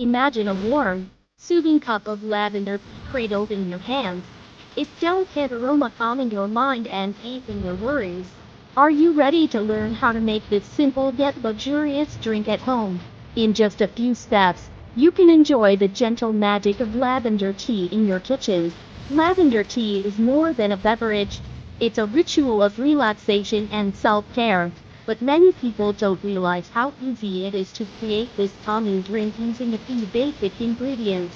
Imagine a warm, soothing cup of lavender cradled in your hands. Its delicate aroma calming your mind and easing your worries. Are you ready to learn how to make this simple yet luxurious drink at home? In just a few steps, you can enjoy the gentle magic of lavender tea in your kitchen. Lavender tea is more than a beverage. It's a ritual of relaxation and self-care. But many people don't realize how easy it is to create this calming drink using a few basic ingredients.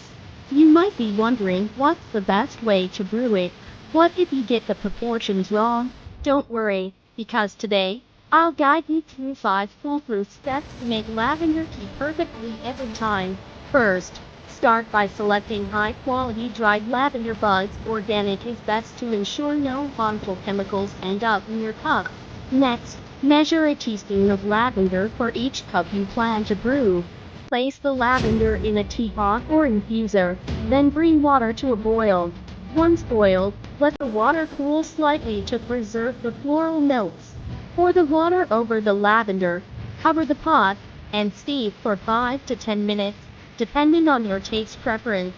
You might be wondering, what's the best way to brew it? What if you get the proportions wrong? Don't worry, because today, I'll guide you through 5 foolproof steps to make lavender tea perfectly every time. First, start by selecting high-quality dried lavender buds. Organic is best to ensure no harmful chemicals end up in your cup. Next, measure a teaspoon of lavender for each cup you plan to brew. Place the lavender in a teapot or infuser, then bring water to a boil. Once boiled, let the water cool slightly to preserve the floral notes. Pour the water over the lavender, cover the pot, and steep for 5 to 10 minutes, depending on your taste preference.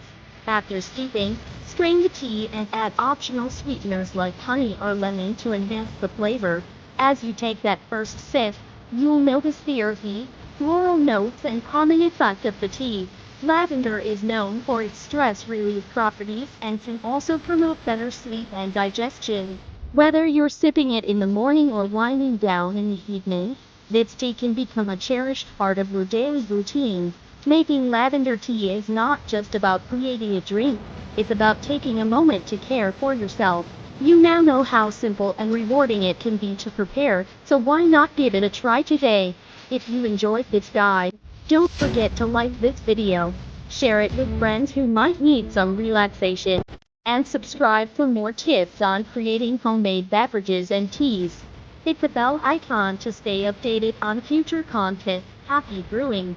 After steeping, strain the tea and add optional sweeteners like honey or lemon to enhance the flavor. As you take that first sip, you'll notice the earthy, floral notes and calming effect of the tea. Lavender is known for its stress relief properties and can also promote better sleep and digestion. Whether you're sipping it in the morning or winding down in the evening, this tea can become a cherished part of your daily routine. Making lavender tea is not just about creating a drink, it's about taking a moment to care for yourself. You now know how simple and rewarding it can be to prepare, so why not give it a try today? If you enjoyed this guide, don't forget to like this video, share it with friends who might need some relaxation, and subscribe for more tips on creating homemade beverages and teas. Hit the bell icon to stay updated on future content. Happy brewing!